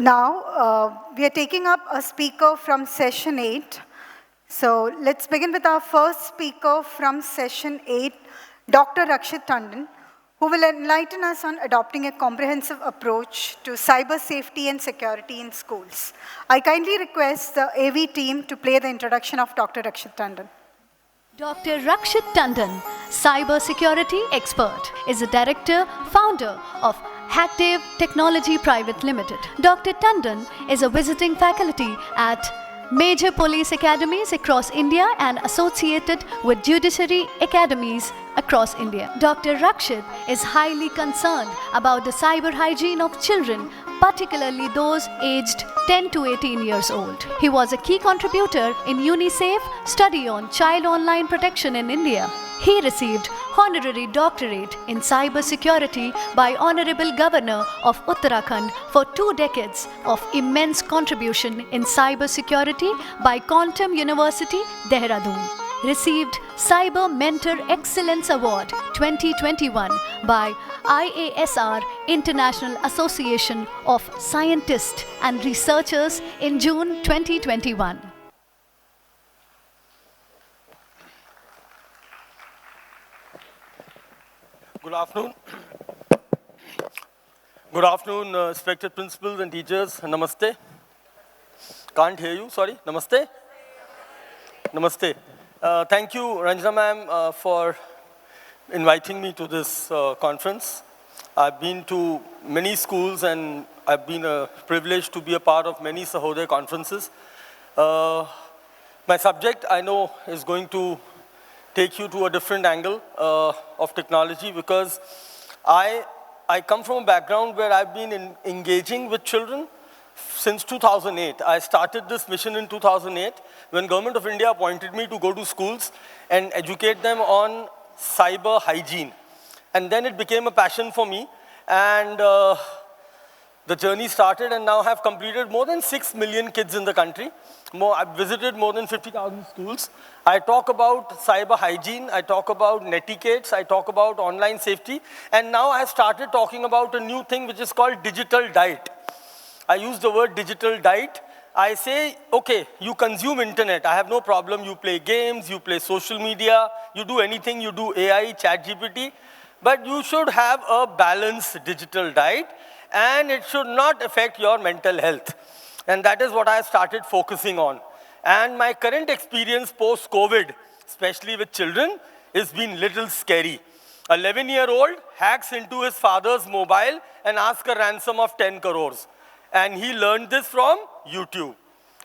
Now, we are taking up a speaker from session 8. So let's begin with our first speaker from session 8, Dr. Rakshit Tandon, who will enlighten us on adopting a comprehensive approach to cyber safety and security in schools. I kindly request the AV team to play the introduction of Dr. Rakshit Tandon. Dr. Rakshit Tandon, cyber security expert, is a director, founder of Hackdev Technology Private Limited. Dr. Tandon is a visiting faculty at major police academies across India and associated with judiciary academies across India. Dr. Rakshit is highly concerned about the cyber hygiene of children, particularly those aged 10 to 18 years old. He was a key contributor in UNICEF study on child online protection in India. He received honorary doctorate in cyber security by Honorable Governor of Uttarakhand for 2 decades of immense contribution in cyber security by Quantum University, Dehradun. Received Cyber Mentor Excellence Award 2021 by IASR International Association of Scientists and Researchers in June 2021. Good afternoon. Good afternoon, respected principals and teachers. Namaste. Can't hear you, sorry. Namaste. Namaste. Thank you, Ranjana ma'am, for inviting me to this conference. I've been to many schools and I've been privileged to be a part of many Sahodaya conferences. My subject, I know, is going to take you to a different angle of technology because I come from a background where I've been engaging with children since 2008. I started this mission in 2008 when Government of India appointed me to go to schools and educate them on cyber hygiene. And then it became a passion for me and the journey started, and now I have completed more than 6 million kids in the country. I've visited more than 50,000 schools. I talk about cyber hygiene, I talk about netiquettes, I talk about online safety, and now I have started talking about a new thing which is called digital diet. I use the word digital diet. I say, okay, you consume internet, I have no problem, you play games, you play social media, you do anything, you do AI, ChatGPT, but you should have a balanced digital diet and it should not affect your mental health. And that is what I started focusing on. And my current experience post-COVID, especially with children, has been little scary. An 11-year-old hacks into his father's mobile and asks a ransom of 10 crores. And he learned this from YouTube.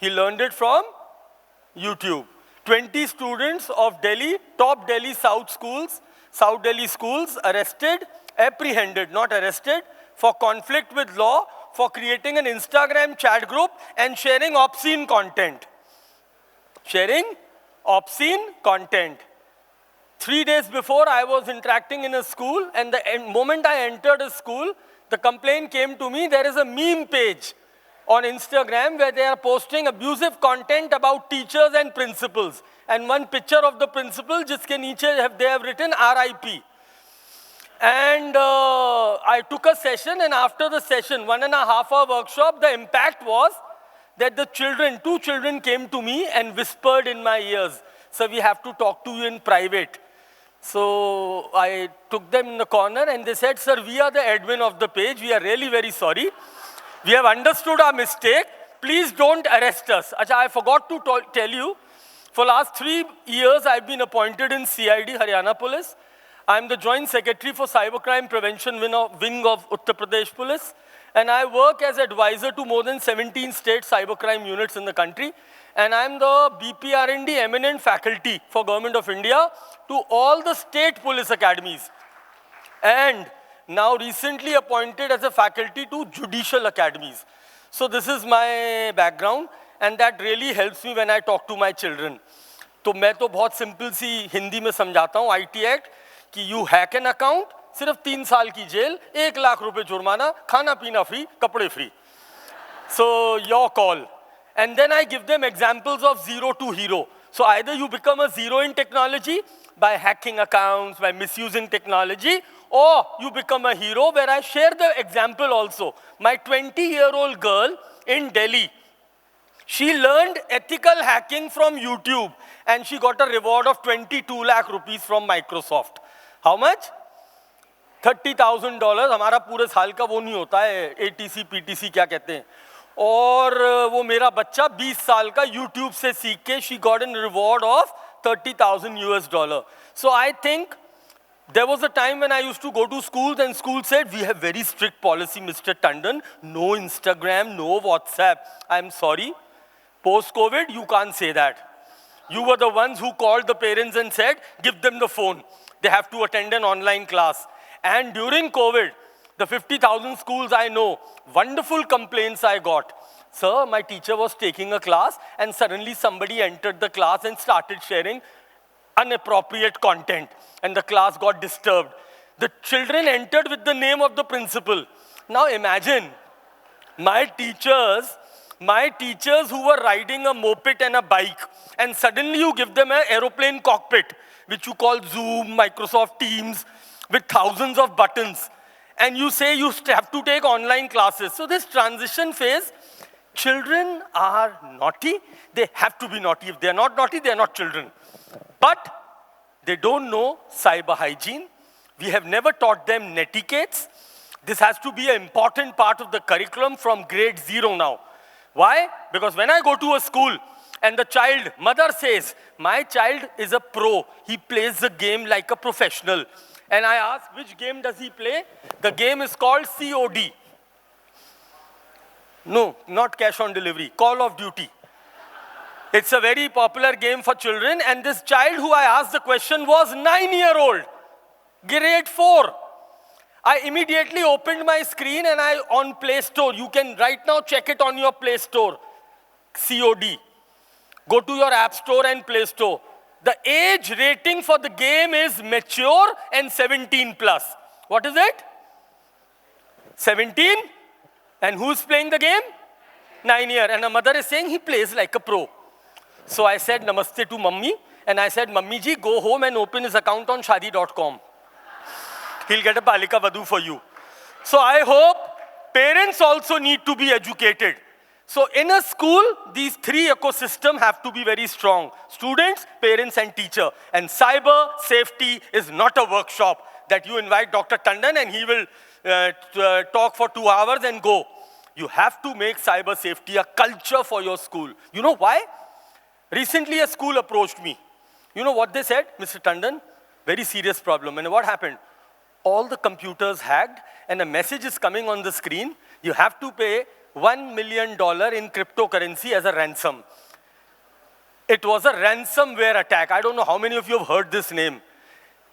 He learned it from YouTube. 20 students of Delhi, top Delhi South Delhi schools, arrested, apprehended, not arrested, for conflict with law, for creating an Instagram chat group and sharing obscene content. Sharing obscene content. 3 days before, I was interacting in a school, and the moment I entered a school, the complaint came to me, there is a meme page on Instagram where they are posting abusive content about teachers and principals. And one picture of the principal, jiske niche they have written RIP. And I took a session, and after the session, 1.5 hour workshop, the impact was that the children, 2 children came to me and whispered in my ears, "Sir, we have to talk to you in private." So I took them in the corner and they said, "Sir, we are the admin of the page. We are really very sorry. We have understood our mistake. Please don't arrest us." Achha, I forgot to tell you, for last 3 years, I've been appointed in CID, Haryana Police. I'm the Joint Secretary for Cybercrime Prevention Wing of Uttar Pradesh Police. And I work as advisor to more than 17 state cybercrime units in the country. And I'm the BPR&D eminent faculty for Government of India to all the state police academies. And now recently appointed as a faculty to judicial academies. So this is my background, and that really helps me when I talk to my children. तो मैं तो बहुत simple सी हिंदी में समझाता हूँ IT act कि you hack an account, सिर्फ 3 साल की जेल, 1 लाख रुपए जुर्माना, खाना पीना फ्री, कपड़े free. So your call. And then I give them examples of zero to hero. So either you become a zero in technology by hacking accounts, by misusing technology, or you become a hero, where I share the example also. My 20-year-old girl in Delhi, she learned ethical hacking from YouTube and she got a reward of 22 lakh rupees from Microsoft. How much? $30,000. हमारा पूरे साल का वो नहीं होता है, ATC, PTC क्या कहते हैं. और वो मेरा बच्चा 20 साल का YouTube से सीख के she got a reward of $30,000. So I think there was a time when I used to go to schools and school said, we have very strict policy, Mr. Tandon, no Instagram, no WhatsApp. I'm sorry. Post-COVID, you can't say that. You were the ones who called the parents and said, give them the phone. They have to attend an online class. And during COVID, the 50,000 schools I know, wonderful complaints I got. Sir, my teacher was taking a class and suddenly somebody entered the class and started sharing inappropriate content and the class got disturbed. The children entered with the name of the principal. Now imagine, my teachers who were riding a moped and a bike, and suddenly you give them an aeroplane cockpit, which you call Zoom, Microsoft Teams, with thousands of buttons, and you say you have to take online classes. So this transition phase, children are naughty. They have to be naughty. If they're not naughty, they're not children. But they don't know cyber hygiene. We have never taught them netiquettes. This has to be an important part of the curriculum from grade 0 now. Why? Because when I go to a school and the mother says, my child is a pro, he plays the game like a professional. And I ask, which game does he play? The game is called COD. No, not cash on delivery, Call of Duty. It's a very popular game for children, and this child who I asked the question was 9-year-old, grade 4. I immediately opened my screen and on Play Store, you can right now check it on your Play Store, COD. Go to your App Store and Play Store. The age rating for the game is mature and 17 plus. What is it? 17? And who's playing the game? 9-year. And a mother is saying he plays like a pro. So I said namaste to mummy, and I said, Mummy ji, go home and open his account on shadi.com. He'll get a Palika Vadu for you. So I hope parents also need to be educated. So in a school, these three ecosystems have to be very strong. Students, parents, and teacher. And cyber safety is not a workshop that you invite Dr. Tandon and he will talk for 2 hours and go. You have to make cyber safety a culture for your school. You know why? Recently, a school approached me. You know what they said? Mr. Tandon, very serious problem. And what happened? All the computers hacked, and a message is coming on the screen. You have to pay $1 million in cryptocurrency as a ransom. It was a ransomware attack. I don't know how many of you have heard this name.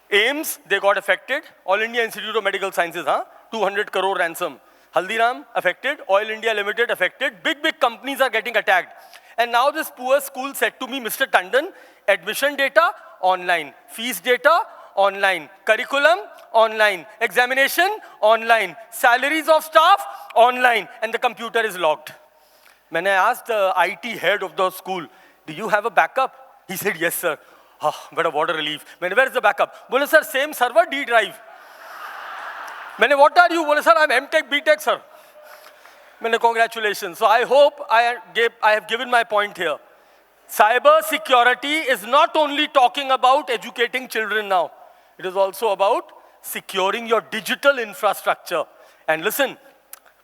AIMS, they got affected. All India Institute of Medical Sciences, 200 crore ransom. Haldiram, affected. Oil India Limited, affected. Big companies are getting attacked. And now this poor school said to me, Mr. Tandon, admission data, online. Fees data, online. Curriculum, online. Examination, online. Salaries of staff, online. And the computer is locked. When I asked the IT head of the school, do you have a backup? He said, yes, sir. But a water relief. Where is the backup? Bole, sir, same server, D drive. What are you? Bole, sir, I'm M.Tech, B.Tech, sir. Congratulations. So I hope I have given my point here. Cyber security is not only talking about educating children now. It is also about securing your digital infrastructure. And listen,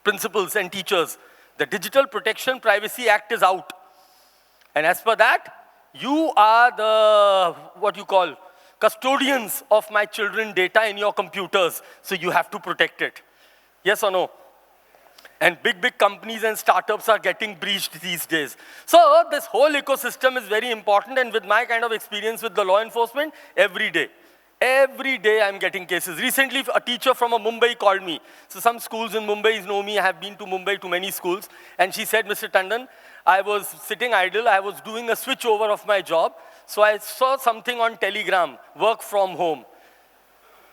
principals and teachers, the Digital Protection Privacy Act is out. And as per that, you are the, custodians of my children's data in your computers. So you have to protect it. Yes or no? And big companies and startups are getting breached these days. So this whole ecosystem is very important, and with my kind of experience with the law enforcement, every day I'm getting cases. Recently, a teacher from Mumbai called me. So some schools in Mumbai know me. I have been to Mumbai to many schools. And she said, Mr. Tandon, I was sitting idle. I was doing a switchover of my job. So I saw something on Telegram, work from home.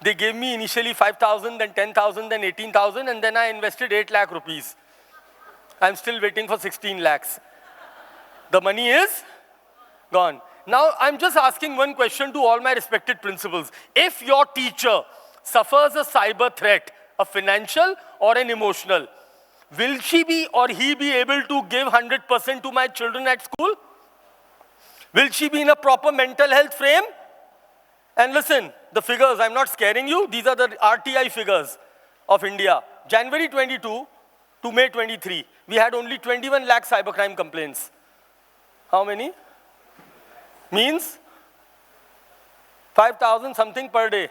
They gave me initially 5,000, then 10,000, then 18,000, and then I invested 8 lakh rupees. I'm still waiting for 16 lakhs. The money is gone. Now, I'm just asking one question to all my respected principals. If your teacher suffers a cyber threat, a financial or an emotional, will she be or he be able to give 100% to my children at school? Will she be in a proper mental health frame? And listen, the figures, I'm not scaring you. These are the RTI figures of India. January 22 to May 23, we had only 21 lakh cybercrime complaints. How many? Means 5,000 something per day.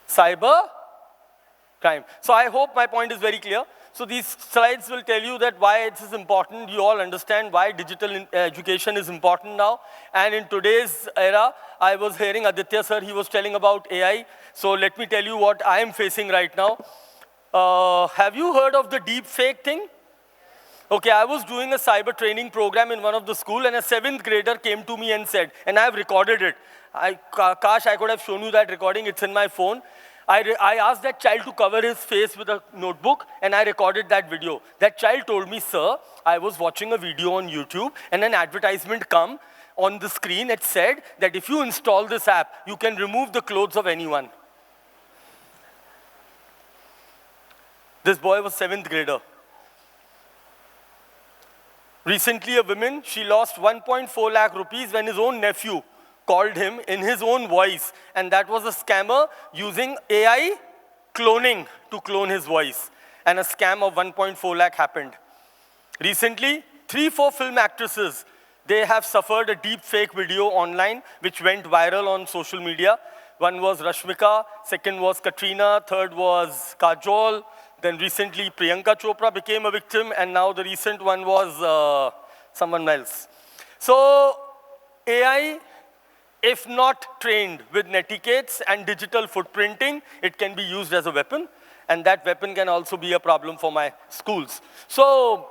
Cyber crime. So I hope my point is very clear. So these slides will tell you that why it is important. You all understand why digital education is important now. And in today's era, I was hearing Aditya sir, he was telling about AI. So let me tell you what I am facing right now. Have you heard of the deep fake thing? Okay, I was doing a cyber training program in one of the school, and a 7th grader came to me and said, and I have recorded it. Kash, I could have shown you that recording. It's in my phone. I asked that child to cover his face with a notebook, and I recorded that video. That child told me, sir, I was watching a video on YouTube, and an advertisement come on the screen. It said that if you install this app, you can remove the clothes of anyone. This boy was 7th grader. Recently, a woman, she lost 1.4 lakh rupees when his own nephew called him in his own voice. And that was a scammer using AI cloning to clone his voice. And a scam of 1.4 lakh happened. Recently, 3-4 film actresses, they have suffered a deep fake video online which went viral on social media. One was Rashmika, second was Katrina, third was Kajol. Then recently, Priyanka Chopra became a victim, and now the recent one was someone else. So AI, if not trained with netiquettes and digital footprinting, it can be used as a weapon, and that weapon can also be a problem for my schools. So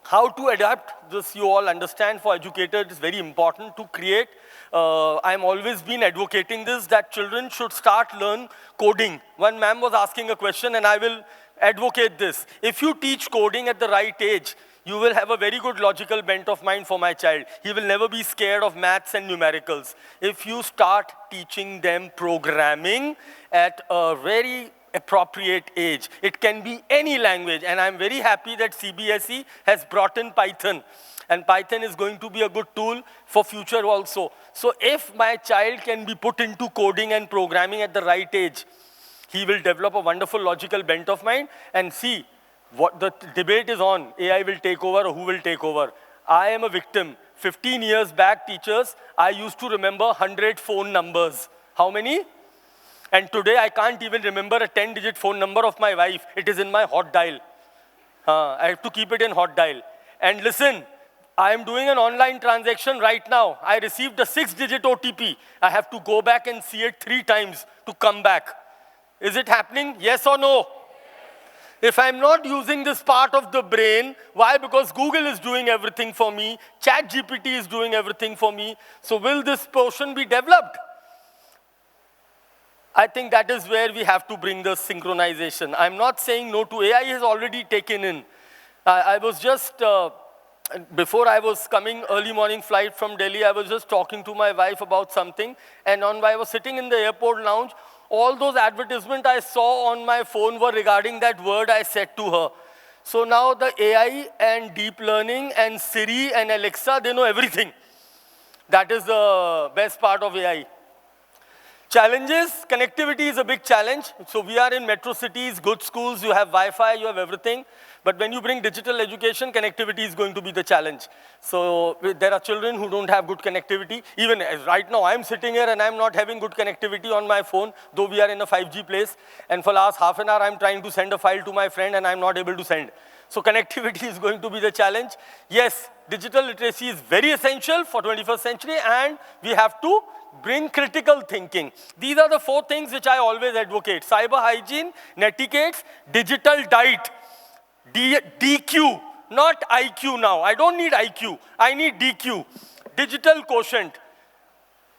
how to adapt this, you all understand, for educators is very important to create. I'm always been advocating this, that children should start learn coding. One ma'am was asking a question, and I will advocate this. If you teach coding at the right age, you will have a very good logical bent of mind for my child. He will never be scared of maths and numericals. If you start teaching them programming at a very appropriate age, it can be any language. And I'm very happy that CBSE has brought in Python. And Python is going to be a good tool for future also. So if my child can be put into coding and programming at the right age, he will develop a wonderful logical bent of mind. And see, what the debate is on, AI will take over or who will take over. I am a victim. 15 years back, teachers, I used to remember 100 phone numbers. How many? And today, I can't even remember a 10-digit phone number of my wife. It is in my hot dial. I have to keep it in hot dial. And listen, I am doing an online transaction right now. I received a 6-digit OTP. I have to go back and see it 3 times to come back. Is it happening? Yes or no? If I'm not using this part of the brain, why? Because Google is doing everything for me. ChatGPT is doing everything for me. So will this portion be developed? I think that is where we have to bring the synchronization. I'm not saying no to AI has already taken in. I was just, before I was coming early morning flight from Delhi, I was just talking to my wife about something. And I was sitting in the airport lounge. All those advertisements I saw on my phone were regarding that word I said to her. So now the AI and deep learning and Siri and Alexa, they know everything. That is the best part of AI. Challenges, connectivity is a big challenge. So we are in metro cities, good schools, you have Wi-Fi, you have everything. But when you bring digital education, connectivity is going to be the challenge. So there are children who don't have good connectivity. Even right now, I'm sitting here and I'm not having good connectivity on my phone, though we are in a 5G place. And for the last half an hour, I'm trying to send a file to my friend and I'm not able to send. So connectivity is going to be the challenge. Yes, digital literacy is very essential for 21st century, and we have to bring critical thinking. These are the 4 things which I always advocate. Cyber hygiene, netiquettes, digital diet. DQ, not IQ now. I don't need IQ. I need DQ, digital quotient.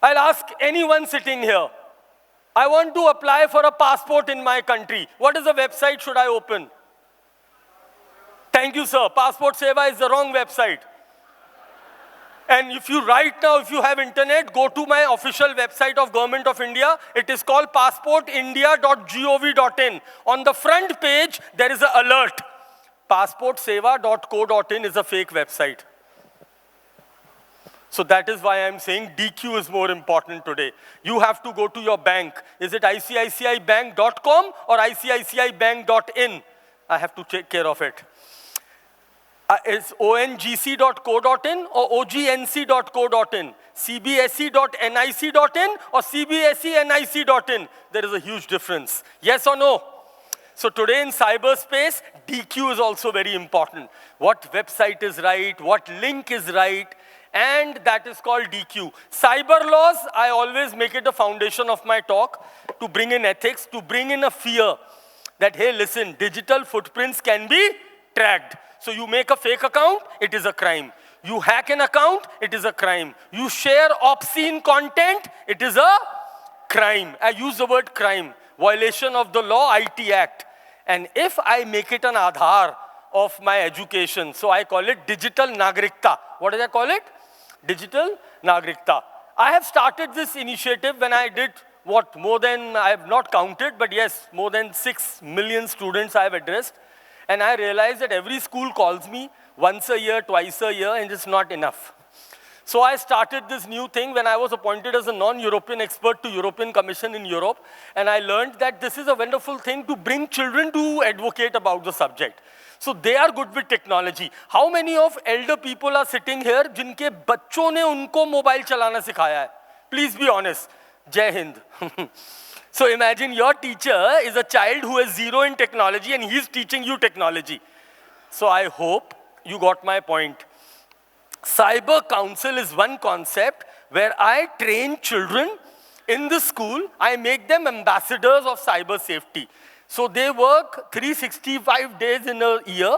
I'll ask anyone sitting here. I want to apply for a passport in my country. What is the website should I open? Thank you, sir. Passport Seva is the wrong website. And if you right now, if you have internet, go to my official website of Government of India. It is called passportindia.gov.in. On the front page, there is an alert. Passportseva.co.in is a fake website. So that is why I'm saying DQ is more important today. You have to go to your bank. Is it ICICIbank.com or ICICIbank.in? I have to take care of it. It's ongc.co.in or ognc.co.in, cbse.nic.in or cbsenic.in. There is a huge difference. Yes or no? So today in cyberspace, DQ is also very important. What website is right, what link is right, and that is called DQ. Cyber laws, I always make it a foundation of my talk to bring in ethics, to bring in a fear that, hey, listen, digital footprints can be tracked. So you make a fake account, it is a crime. You hack an account, it is a crime. You share obscene content, it is a crime. I use the word crime. Violation of the law, IT Act. And if I make it an Aadhaar of my education, so I call it digital nagrikta. What do I call it? Digital nagrikta. I have started this initiative when I did what, more than, I have not counted, but yes, more than 6 million students I have addressed. And I realized that every school calls me once a year, twice a year, and it's not enough. So I started this new thing when I was appointed as a non-European expert to European Commission in Europe. And I learned that this is a wonderful thing to bring children to advocate about the subject. So they are good with technology. How many of elder people are sitting here जिनके बच्चों ने उनको mobile चलाना सिखाया है? Please be honest. Jai Hind. So imagine your teacher is a child who is zero in technology and he's teaching you technology. So I hope you got my point. Cyber council is one concept where I train children in the school. I make them ambassadors of cyber safety. So they work 365 days in a year,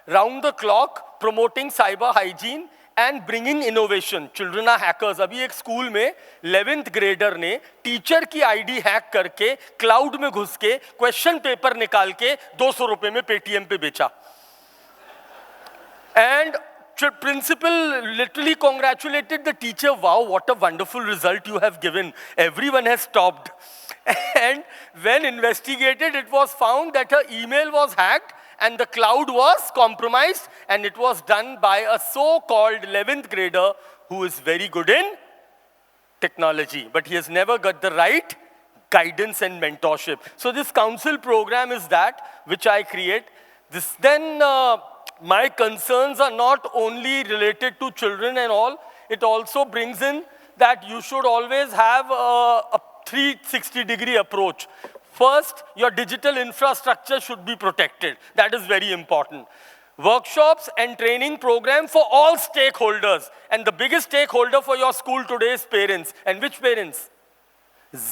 round the clock, promoting cyber hygiene and bringing innovation. Children are hackers. अभी एक school में 11th grader ने teacher की ID hack करके cloud में घुस के question paper निकाल के 200 रुपए में पेटीएम पे बेचा. And principal literally congratulated the teacher. Wow, what a wonderful result you have given. Everyone has stopped. And when investigated, it was found that her email was hacked and the cloud was compromised, and it was done by a so-called 11th grader who is very good in technology, but he has never got the right guidance and mentorship. So this council program is that which I create. My concerns are not only related to children and all, it also brings in that you should always have a 360-degree approach. First, your digital infrastructure should be protected. That is very important. Workshops and training program for all stakeholders. And the biggest stakeholder for your school today is parents. And which parents?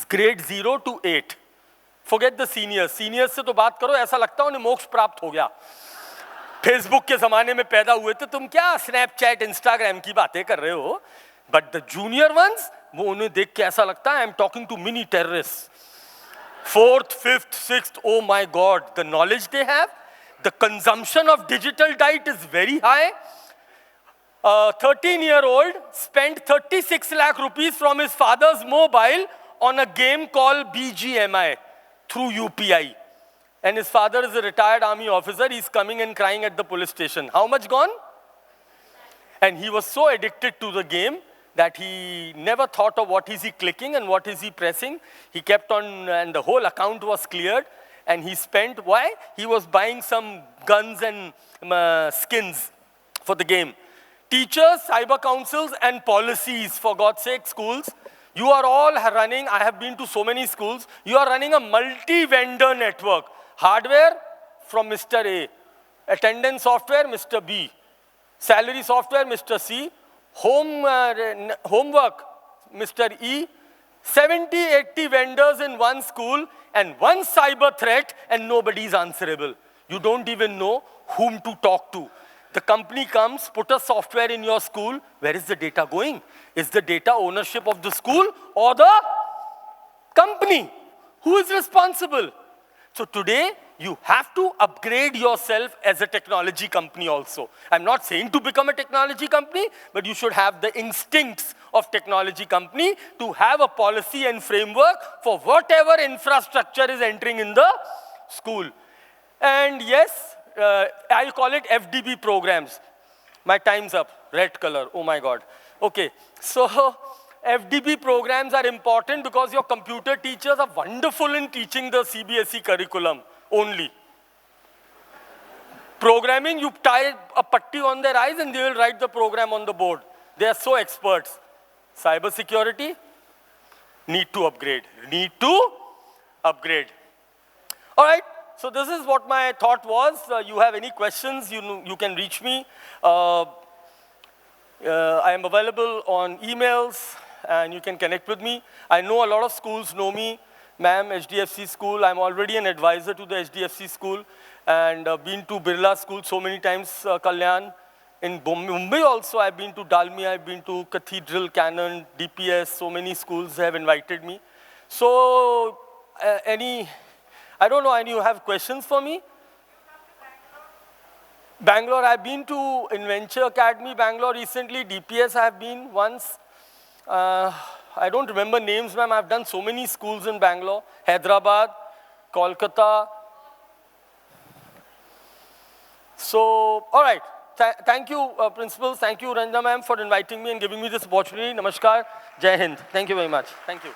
Grade 0 to 8. Forget the seniors. Seniors से तो बात करो, ऐसा लगता है उन्हें मोक्ष प्राप्त हो गया. फेसबुक के ज़माने में पैदा हुए थे, तुम क्या स्नैपचैट, इंस्टाग्राम की बातें कर रहे हो? But the junior ones, वो उन्हें देख के ऐसा लगता है, I am talking to mini terrorists. 4th, 5th, 6th, oh my God, the knowledge they have, the consumption of digital diet is very high. A 13-year-old spent 36 lakh rupees from his father's mobile on a game called BGMI through UPI. And his father is a retired army officer. He's coming and crying at the police station. How much gone? And he was so addicted to the game that he never thought of what is he clicking and what is he pressing. He kept on, and the whole account was cleared. And he spent, why? He was buying some guns and skins for the game. Teachers, cyber councils, and policies, for God's sake, schools. You are all running, I have been to so many schools, you are running a multi-vendor network. Hardware from Mr. A. Attendance software, Mr. B. Salary software, Mr. C. Homework, Mr. E. 70, 80 vendors in one school and one cyber threat and nobody is answerable. You don't even know whom to talk to. The company comes, put a software in your school. Where is the data going? Is the data ownership of the school or the company? Who is responsible? So today, you have to upgrade yourself as a technology company also. I'm not saying to become a technology company, but you should have the instincts of technology company to have a policy and framework for whatever infrastructure is entering in the school. And yes, I'll call it FDB programs. My time's up, red color, oh my God. Okay, so FDB programs are important because your computer teachers are wonderful in teaching the CBSE curriculum only. Programming, you tie a putty on their eyes and they will write the program on the board. They are so experts. Cyber security, need to upgrade. Need to upgrade. All right, so this is what my thought was. You have any questions, you can reach me. I am available on emails and you can connect with me. I know a lot of schools know me. Ma'am, HDFC school, I'm already an advisor to the HDFC school and been to Birla school so many times, Kalyan. In Mumbai also, I've been to Dalmia, I've been to Cathedral, Canon, DPS, so many schools have invited me. So, I don't know, you have questions for me? Bangalore, I've been to Inventure Academy, Bangalore recently, DPS I've been once. I don't remember names, ma'am, I've done so many schools in Bangalore. Hyderabad, Kolkata. So, all right. Thank you, principals. Thank you, Ranjana ma'am, for inviting me and giving me this opportunity. Namaskar. Jai Hind. Thank you very much. Thank you.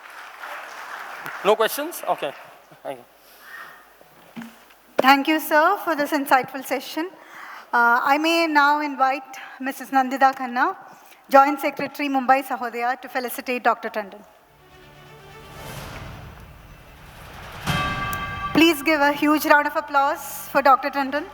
No questions? Okay. Thank you. Thank you, sir, for this insightful session. I may now invite Mrs. Nandita Khanna, Joint Secretary, Mumbai, Sahodaya, to felicitate Dr. Tandon. Please give a huge round of applause for Dr. Tandon.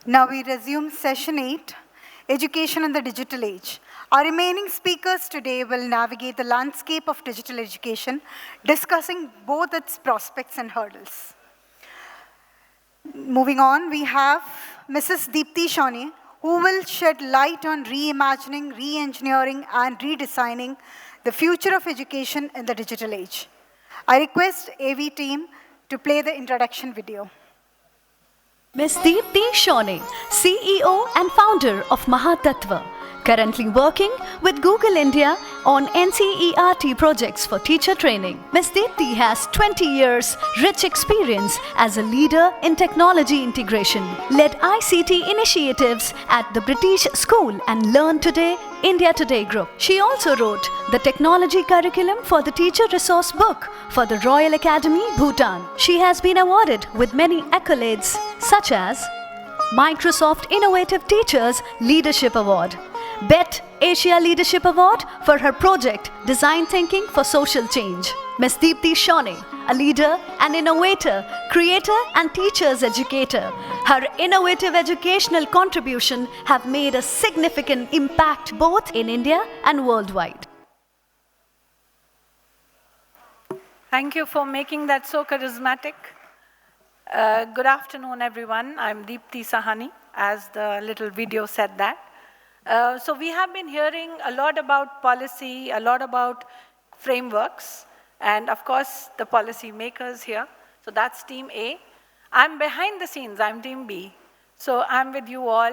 Now we resume session 8, Education in the Digital Age. Our remaining speakers today will navigate the landscape of digital education, discussing both its prospects and hurdles. Moving on, we have Mrs. Deepti Shawnee, who will shed light on reimagining, re-engineering, and redesigning the future of education in the digital age. I request AV team to play the introduction video. Ms. Deepti Shawnee, CEO and founder of Mahatattva, currently working with Google India on NCERT projects for teacher training. Ms. Deepti has 20 years rich experience as a leader in technology integration, led ICT initiatives at the British School and Learn Today, India Today Group. She also wrote the technology curriculum for the teacher resource book for the Royal Academy, Bhutan. She has been awarded with many accolades such as Microsoft Innovative Teachers Leadership Award, BET Asia Leadership Award for her project Design Thinking for Social Change. Ms. Deepti Shawnee, a leader, an innovator, creator and teachers educator. Her innovative educational contribution have made a significant impact both in India and worldwide. Thank you for making that so charismatic. Good afternoon, everyone. I'm Deepti Sahani, as the little video said that. So we have been hearing a lot about policy, a lot about frameworks, and of course, the policy makers here. So that's team A. I'm behind the scenes, I'm team B. So I'm with you all.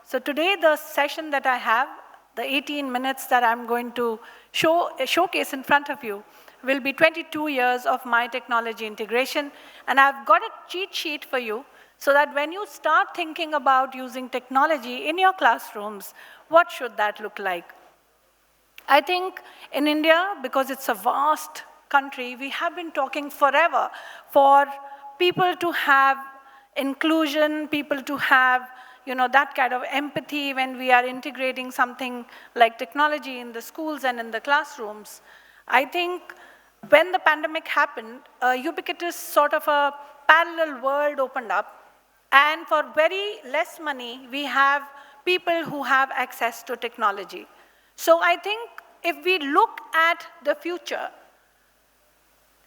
So today, the session that I have, the 18 minutes that I'm going to showcase in front of you, will be 22 years of my technology integration. And I've got a cheat sheet for you so that when you start thinking about using technology in your classrooms, what should that look like? I think in India, because it's a vast country, we have been talking forever for people to have inclusion, people to have that kind of empathy when we are integrating something like technology in the schools and in the classrooms. I think when the pandemic happened, a ubiquitous sort of a parallel world opened up. And for very less money, we have people who have access to technology. So I think if we look at the future,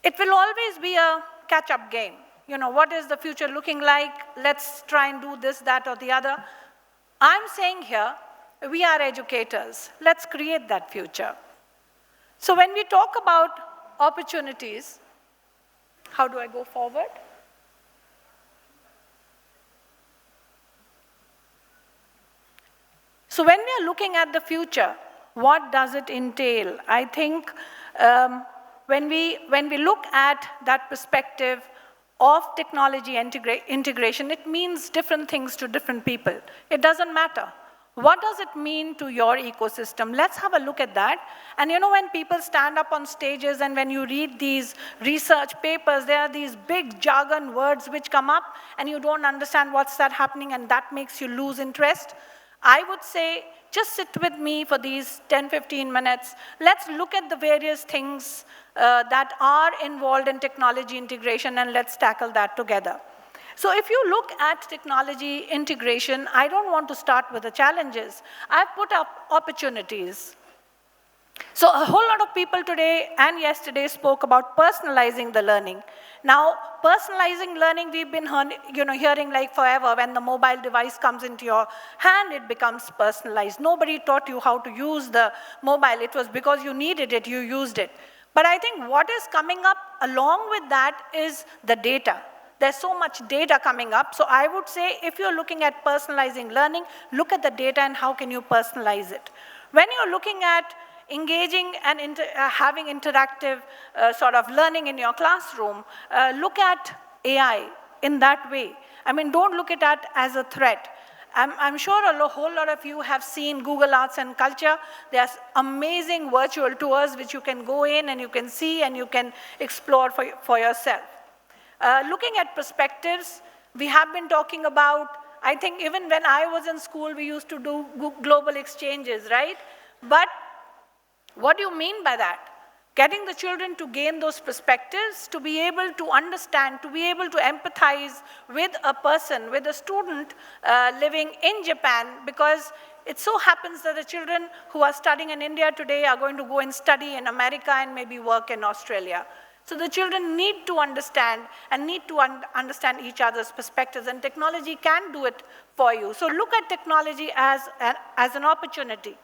it will always be a catch-up game. You know, what is the future looking like? Let's try and do this, that, or the other. I'm saying here, we are educators. Let's create that future. So when we talk about opportunities, how do I go forward? So when we are looking at the future, what does it entail? I think when we look at that perspective of technology integration, it means different things to different people. It doesn't matter. What does it mean to your ecosystem? Let's have a look at that. And you know, when people stand up on stages and when you read these research papers, there are these big jargon words which come up and you don't understand what's that happening and that makes you lose interest. I would say, just sit with me for these 10, 15 minutes. Let's look at the various things that are involved in technology integration and let's tackle that together. So if you look at technology integration, I don't want to start with the challenges. I've put up opportunities. So a whole lot of people today and yesterday spoke about personalizing the learning. Now, personalizing learning, we've been hearing like forever. When the mobile device comes into your hand, it becomes personalized. Nobody taught you how to use the mobile. It was because you needed it, you used it. But I think what is coming up along with that is the data. There's so much data coming up. So I would say if you're looking at personalizing learning, look at the data and how can you personalize it. When you're looking at engaging and having interactive sort of learning in your classroom, look at AI in that way. I mean, don't look at that as a threat. I'm sure a whole lot of you have seen Google Arts and Culture. There's amazing virtual tours which you can go in and you can see and you can explore for yourself. Looking at perspectives, we have been talking about, I think even when I was in school, we used to do global exchanges, right? But what do you mean by that? Getting the children to gain those perspectives, to be able to understand, to be able to empathize with a person, with a student living in Japan, because it so happens that the children who are studying in India today are going to go and study in America and maybe work in Australia. So the children need to understand and need to understand each other's perspectives, and technology can do it for you. So look at technology as an opportunity.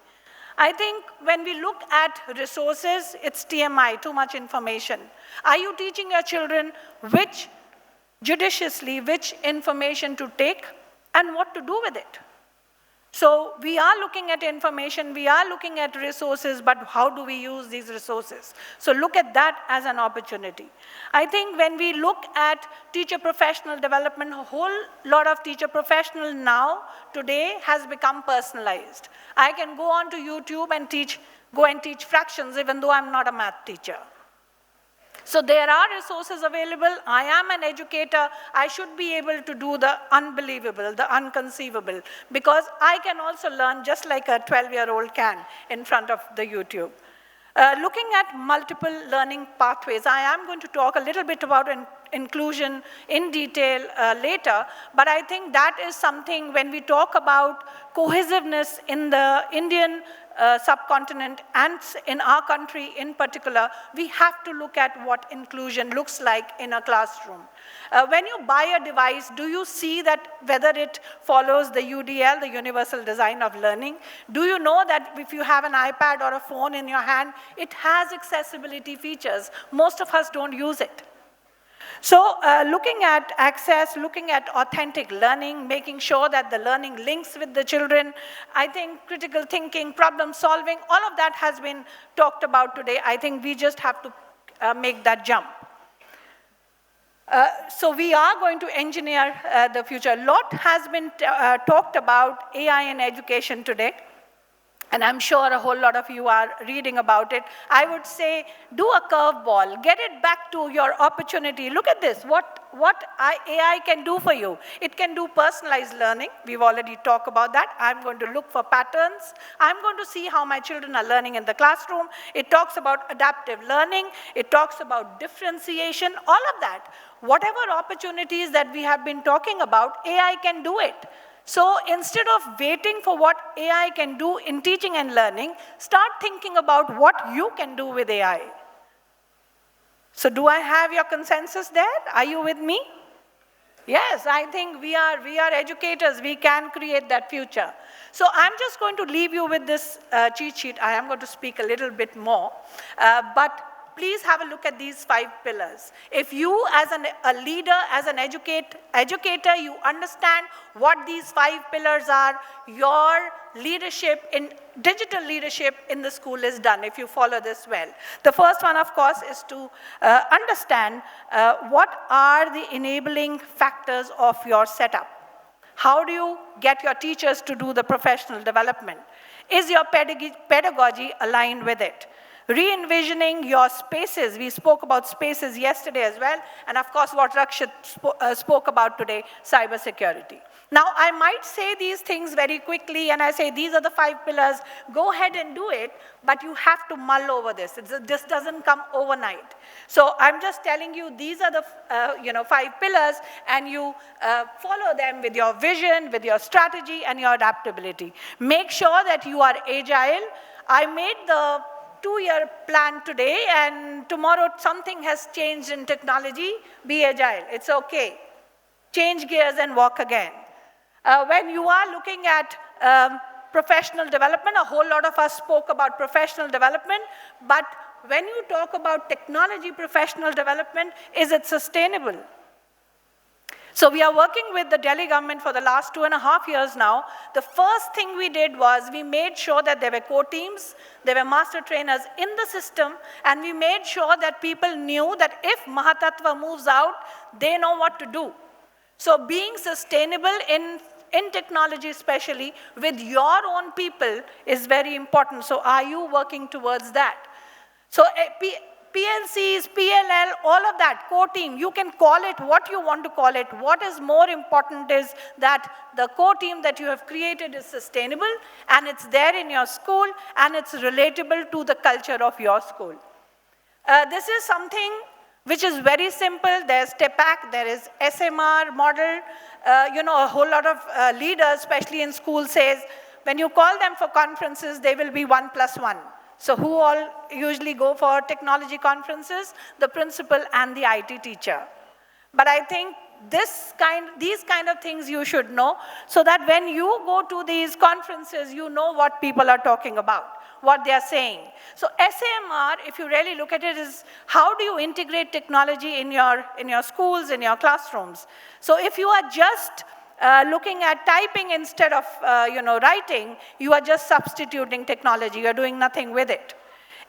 I think when we look at resources, it's TMI, too much information. Are you teaching your children judiciously which information to take and what to do with it? So we are looking at information, we are looking at resources, but how do we use these resources? So look at that as an opportunity. I think when we look at teacher professional development, a whole lot of teacher professional now, today, has become personalized. I can go onto YouTube and go and teach fractions even though I'm not a math teacher. So there are resources available. I am an educator. I should be able to do the unbelievable, the unconceivable, because I can also learn just like a 12-year-old can in front of the YouTube. Looking at multiple learning pathways, I am going to talk a little bit about inclusion in detail later, but I think that is something when we talk about cohesiveness in the Indian subcontinent and in our country in particular, we have to look at what inclusion looks like in a classroom. When you buy a device, do you see that whether it follows the UDL, the Universal Design of Learning? Do you know that if you have an iPad or a phone in your hand, it has accessibility features? Most of us don't use it. So looking at access, looking at authentic learning, making sure that the learning links with the children, I think critical thinking, problem solving, all of that has been talked about today. I think we just have to make that jump. So we are going to engineer the future. A lot has been talked about AI in education today. And I'm sure a whole lot of you are reading about it. I would say, do a curveball. Get it back to your opportunity. Look at this, what AI can do for you. It can do personalized learning. We've already talked about that. I'm going to look for patterns. I'm going to see how my children are learning in the classroom. It talks about adaptive learning. It talks about differentiation, all of that. Whatever opportunities that we have been talking about, AI can do it. So instead of waiting for what AI can do in teaching and learning, start thinking about what you can do with AI. So do I have your consensus there? Are you with me? Yes, I think we are educators. We can create that future. So I'm just going to leave you with this cheat sheet. I am going to speak a little bit more. But please have a look at these 5 pillars. If you as a leader, as an educator, you understand what these 5 pillars are, your leadership in digital leadership in the school is done if you follow this well. The first one, of course, is to understand what are the enabling factors of your setup. How do you get your teachers to do the professional development? Is your pedagogy aligned with it? Re-envisioning your spaces. We spoke about spaces yesterday as well, and of course what Rakshit spoke about today, cybersecurity. Now, I might say these things very quickly, and I say these are the 5 pillars, go ahead and do it, but you have to mull over this. This doesn't come overnight. So I'm just telling you, these are the 5 pillars, and you follow them with your vision, with your strategy, and your adaptability. Make sure that you are agile. I made the 2-year plan today, and tomorrow something has changed in technology. Be agile. It's okay. Change gears and walk again. When you are looking at professional development, a whole lot of us spoke about professional development, but when you talk about technology professional development, is it sustainable? So we are working with the Delhi government for the last 2.5 years now. The first thing we did was we made sure that there were core teams, there were master trainers in the system, and we made sure that people knew that if Mahatattva moves out, they know what to do. So being sustainable in technology especially with your own people is very important. So are you working towards that? So PLCs, PLL, all of that, core team, you can call it what you want to call it. What is more important is that the core team that you have created is sustainable, and it's there in your school, and it's relatable to the culture of your school. This is something which is very simple. There's TEPAC, there is SMR model. A whole lot of leaders, especially in school, says, when you call them for conferences, they will be 1+1. So who all usually go for technology conferences? The principal and the IT teacher. But I think these kind of things you should know, so that when you go to these conferences, you know what people are talking about, what they are saying. So SAMR, if you really look at it, is how do you integrate technology in your schools, in your classrooms? So if you are just looking at typing instead of writing, you are just substituting technology. You are doing nothing with it.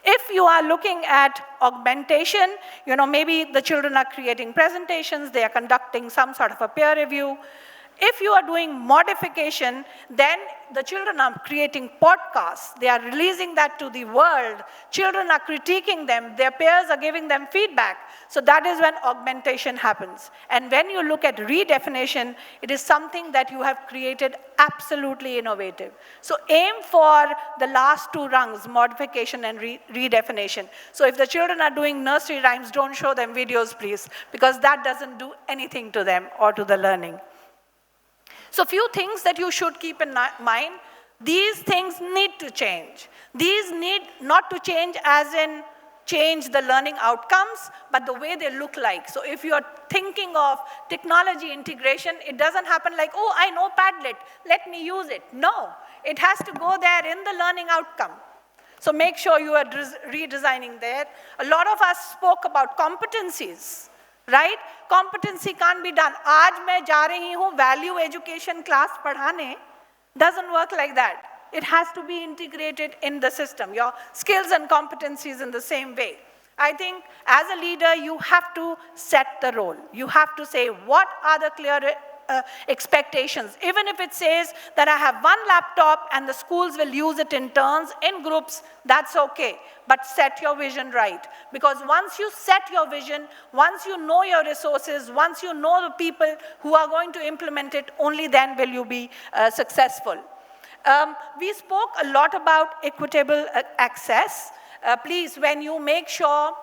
If you are looking at augmentation, maybe the children are creating presentations, they are conducting some sort of a peer review. If you are doing modification, then the children are creating podcasts. They are releasing that to the world. Children are critiquing them. Their peers are giving them feedback. So that is when augmentation happens. And when you look at redefinition, it is something that you have created absolutely innovative. So aim for the last 2 rungs, modification and redefinition. So if the children are doing nursery rhymes, don't show them videos, please, because that doesn't do anything to them or to the learning. So few things that you should keep in mind. These things need to change. These need not to change as in change the learning outcomes, but the way they look like. So if you're thinking of technology integration, it doesn't happen like, oh, I know Padlet, let me use it. No, it has to go there in the learning outcome. So make sure you are redesigning there. A lot of us spoke about competencies. Right? Competency can't be done. आज मैं जा रही हूँ value education class पढ़ाने, doesn't work like that. It has to be integrated in the system. Your skills and competencies in the same way. I think as a leader, you have to set the role. You have to say what are the clear expectations. Even if it says that I have 1 laptop and the schools will use it in turns, in groups, that's okay. But set your vision right. Because once you set your vision, once you know your resources, once you know the people who are going to implement it, only then will you be successful. We spoke a lot about equitable access. Please, when you make sure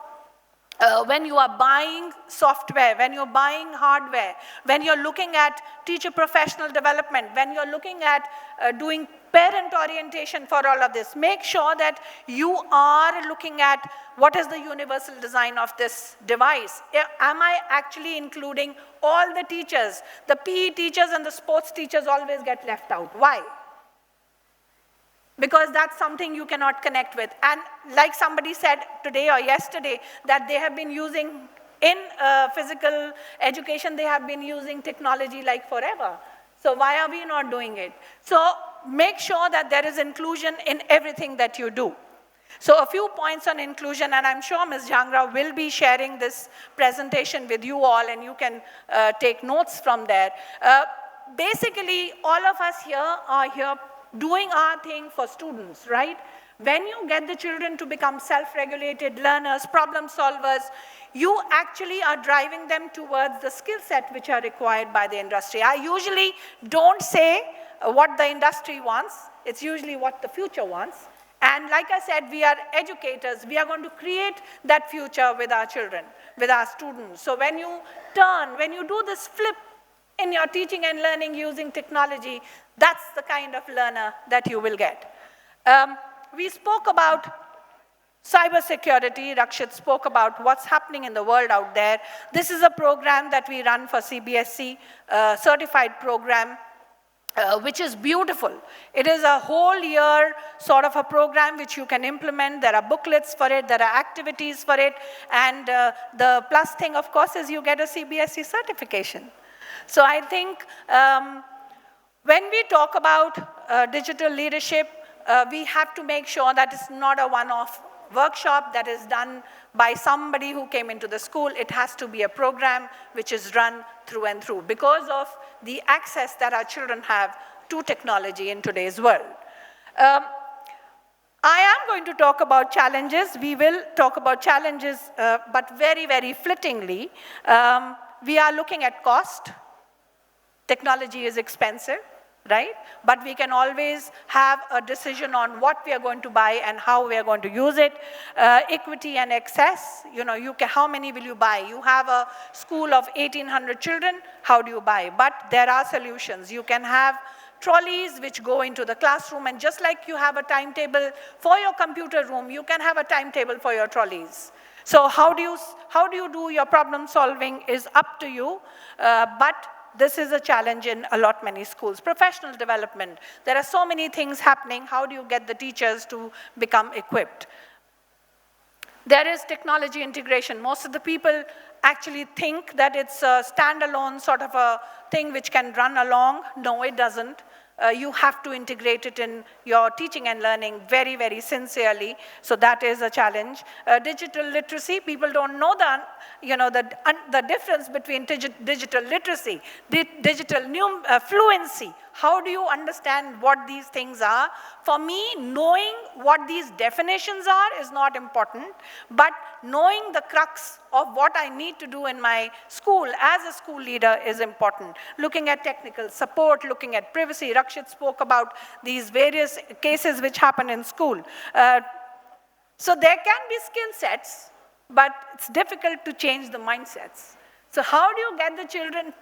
when you are buying software, when you're buying hardware, when you're looking at teacher professional development, when you're looking at doing parent orientation for all of this, make sure that you are looking at what is the universal design of this device. Am I actually including all the teachers? The PE teachers and the sports teachers always get left out. Why? Because that's something you cannot connect with. And like somebody said today or yesterday, that they have been using, in physical education, they have been using technology like forever. So why are we not doing it? So make sure that there is inclusion in everything that you do. So a few points on inclusion, and I'm sure Ms. Jangra will be sharing this presentation with you all, and you can take notes from there. Basically, all of us here are here doing our thing for students, right? When you get the children to become self-regulated learners, problem solvers, you actually are driving them towards the skill set which are required by the industry. I usually don't say what the industry wants. It's usually what the future wants. And like I said, we are educators. We are going to create that future with our children, with our students. So when you turn, when you do this flip in your teaching and learning using technology, that's the kind of learner that you will get. We spoke about cybersecurity. Rakshit spoke about what's happening in the world out there. This is a program that we run for CBSE, certified program, which is beautiful. It is a whole year sort of a program which you can implement. There are booklets for it, there are activities for it, and the plus thing, of course, is you get a CBSE certification. So I think when we talk about digital leadership, we have to make sure that it's not a one-off workshop that is done by somebody who came into the school. It has to be a program which is run through and through because of the access that our children have to technology in today's world. I am going to talk about challenges. We will talk about challenges, but very, very flittingly. We are looking at cost. Technology is expensive, right? But we can always have a decision on what we are going to buy and how we are going to use it. Equity and access, you know, how many will you buy? You have a school of 1,800 children, how do you buy? But there are solutions. You can have trolleys which go into the classroom, and just like you have a timetable for your computer room, you can have a timetable for your trolleys. So how do you do your problem solving is up to you, but this is a challenge in many schools. Professional development. There are so many things happening. How do you get the teachers to become equipped? There is technology integration. Most of the people actually think that it's a standalone sort of a thing which can run along. No, it doesn't. You have to integrate it in your teaching and learning very, very sincerely. So that is a challenge. Digital literacy, people don't know the difference between digital literacy, digital fluency. How do you understand what these things are? For me, knowing what these definitions are is not important, but knowing the crux of what I need to do in my school as a school leader is important. Looking at technical support, looking at privacy. Rakshit spoke about these various cases which happen in school. So there can be skill sets, but it's difficult to change the mindsets. So how do you get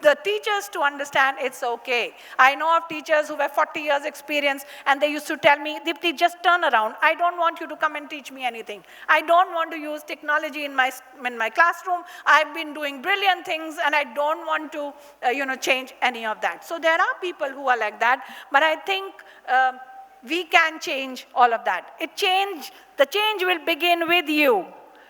the teachers to understand it's okay? I know of teachers who have 40 years experience and they used to tell me, Deepti, just turn around. I don't want you to come and teach me anything. I don't want to use technology in my classroom. I've been doing brilliant things and I don't want to change any of that. So there are people who are like that, but I think we can change all of that. The change will begin with you.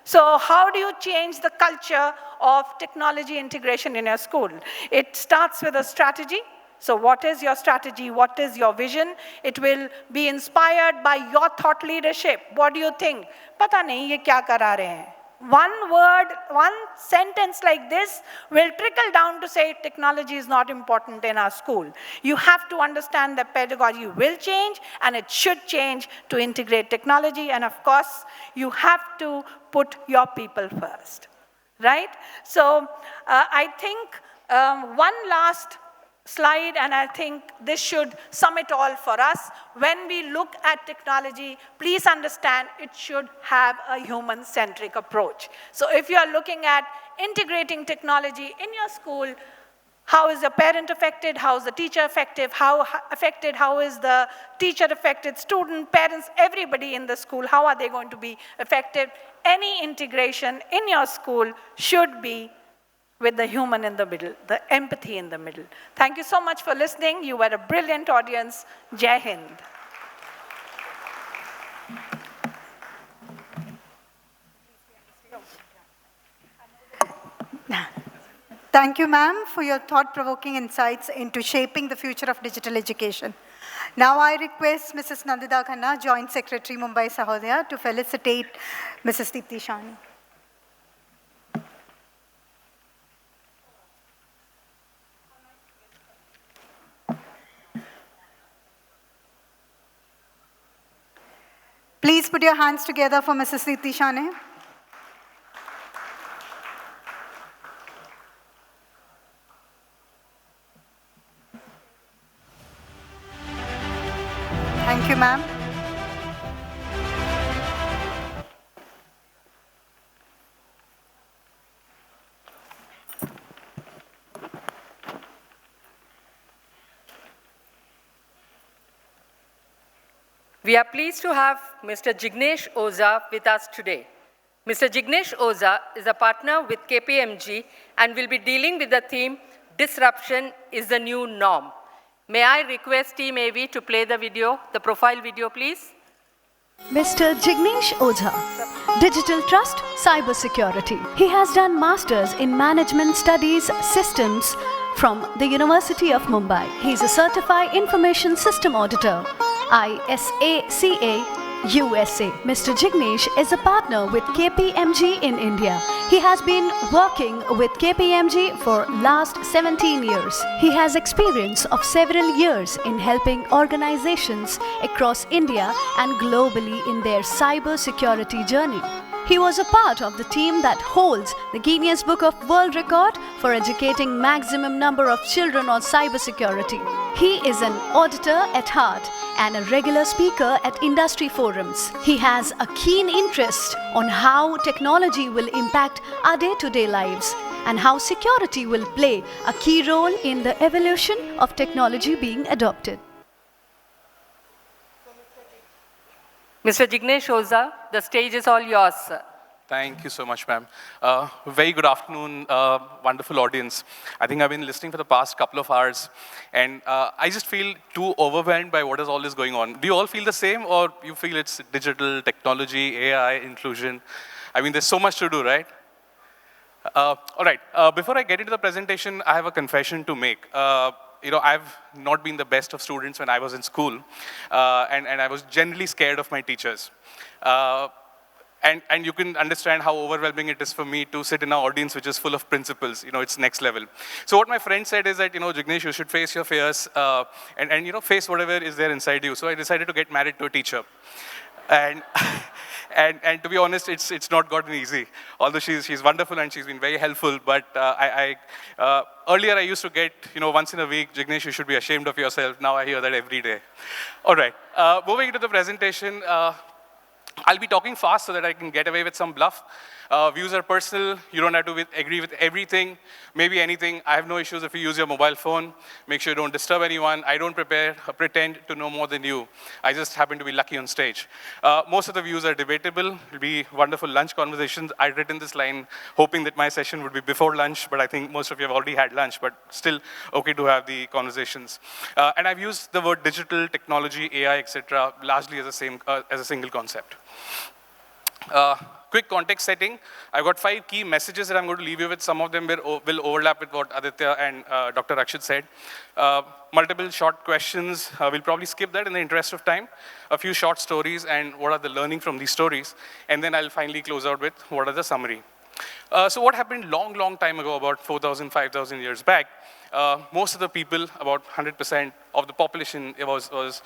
So how do you change the culture of technology integration in your school? It starts with a strategy. So what is your strategy? What is your vision? It will be inspired by your thought leadership. What do you think? Pata nahi ye kya kara rahe hain. One word, one sentence like this will trickle down to say technology is not important in our school. You have to understand that pedagogy will change and it should change to integrate technology. And of course, you have to put your people first, right? So I think one last slide, and I think this should sum it all for us. When we look at technology, please understand it should have a human-centric approach. So if you are looking at integrating technology in your school, how is the parent affected? How is the teacher affected? How is the teacher affected? Student, parents, everybody in the school, how are they going to be affected? Any integration in your school should be with the human in the middle, the empathy in the middle. Thank you so much for listening. You were a brilliant audience. Jai Hind. Thank you, ma'am, for your thought-provoking insights into shaping the future of digital education. Now I request Mrs. Nandita Khanna, Joint Secretary, Mumbai Sahodaya, to felicitate Mrs. Deepti Shani. Please put your hands together for Mrs. Deepti Shani. Thank you, ma'am. We are pleased to have Mr. Jignesh Oza with us today. Mr. Jignesh Oza is a partner with KPMG and will be dealing with the theme, Disruption is the New Norm. May I request Team AV to play the video, the profile video, please? Mr. Jignesh Oza, Digital Trust, Cybersecurity. He has done Masters in Management Studies Systems from the University of Mumbai. He is a Certified Information System Auditor, ISACA, USA. Mr. Jignesh is a partner with KPMG in India. He has been working with KPMG for last 17 years. He has experience of several years in helping organizations across India and globally in their cyber security journey. He was a part of the team that holds the Guinness Book of World Record for educating maximum number of children on cybersecurity. He is an auditor at heart and a regular speaker at industry forums. He has a keen interest on how technology will impact our day-to-day lives and how security will play a key role in the evolution of technology being adopted. Mr. Jignesh Oza, the stage is all yours, sir. Thank you so much, ma'am. Very good afternoon, wonderful audience. I think I've been listening for the past couple of hours, and I just feel too overwhelmed by what is all this going on. Do you all feel the same, or you feel it's digital, technology, AI, inclusion? I mean, there's so much to do, right? All right, before I get into the presentation, I have a confession to make. I've not been the best of students when I was in school, and I was generally scared of my teachers. And you can understand how overwhelming it is for me to sit in an audience which is full of principals. It's next level. So what my friend said is that, Jignesh, you should face your fears and face whatever is there inside you. So I decided to get married to a teacher. And and to be honest, it's not gotten easy. Although she's wonderful and she's been very helpful, but earlier I used to get, once in a week, Jignesh, you should be ashamed of yourself. Now I hear that every day. All right, moving into the presentation, I'll be talking fast so that I can get away with some bluff. Views are personal. You don't have to agree with everything, maybe anything. I have no issues if you use your mobile phone. Make sure you don't disturb anyone. I don't pretend to know more than you. I just happen to be lucky on stage. Most of the views are debatable. It'll be wonderful lunch conversations. I'd written this line hoping that my session would be before lunch, but I think most of you have already had lunch, but still okay to have the conversations. And I've used the word digital, technology, AI, etc., largely as a single concept. Quick context setting. I've got 5 key messages that I'm going to leave you with. Some of them will overlap with what Aditya and Dr. Rakshit said. Multiple short questions. We'll probably skip that in the interest of time. A few short stories and what are the learning from these stories. And then I'll finally close out with what are the summary. So what happened long time ago, about 4,000, 5,000 years back, most of the people, about 100% of the population was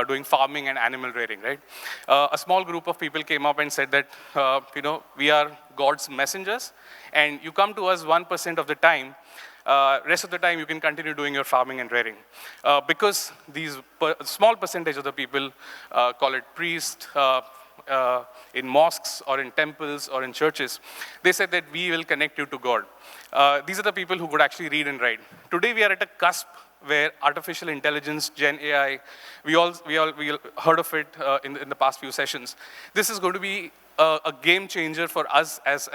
doing farming and animal rearing, right? A small group of people came up and said that, we are God's messengers, and you come to us 1% of the time, Rest of the time, you can continue doing your farming and rearing. Because these small percentage of the people, call it priests, in mosques or in temples or in churches, they said that we will connect you to God. These are the people who could actually read and write. Today we are at a cusp where artificial intelligence, Gen AI, we all heard of it in the past few sessions. This is going to be a game changer for us as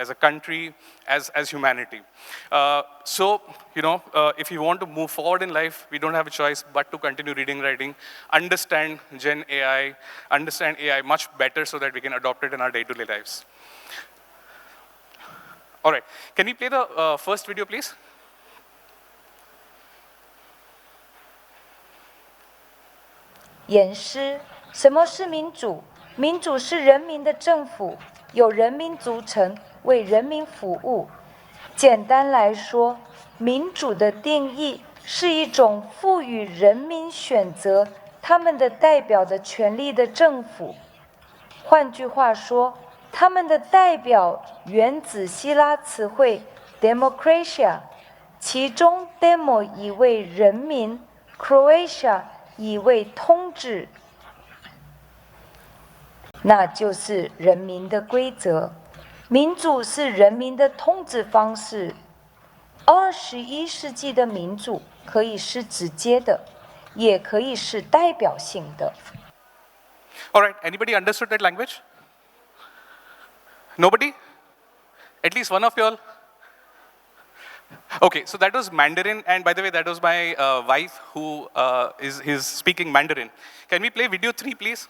a country, as humanity. So, if you want to move forward in life, we don't have a choice but to continue reading, writing, understand Gen AI, understand AI much better so that we can adopt it in our day-to-day lives. All right, can we play the first video, please? 言诗，什么是民主？民主是人民的政府，由人民组成，为人民服务。简单来说，民主的定义是一种赋予人民选择他们的代表的权利的政府。换句话说，他们的代表源自希腊词汇 democratia， 其中 demo 意为人民 ，Croatia 意为统治，那就是人民的规则。民主是人民的统治方式。21世纪的民主可以是直接的，也可以是代表性的。All right, anybody understood that language? Nobody? At least one of you all? Okay, so that was Mandarin, and by the way, that was my wife who is speaking Mandarin. Can we play video 3, please?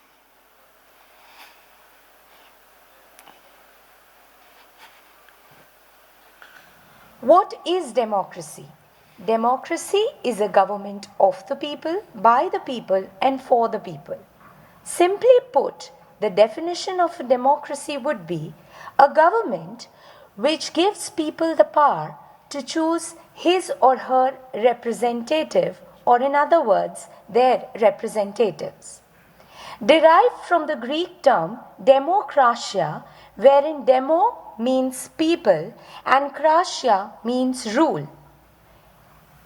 What is democracy? Democracy is a government of the people, by the people, and for the people. Simply put, the definition of a democracy would be a government which gives people the power to choose his or her representative, or in other words, their representatives. Derived from the Greek term demokratia, wherein demo means people and kratia means rule.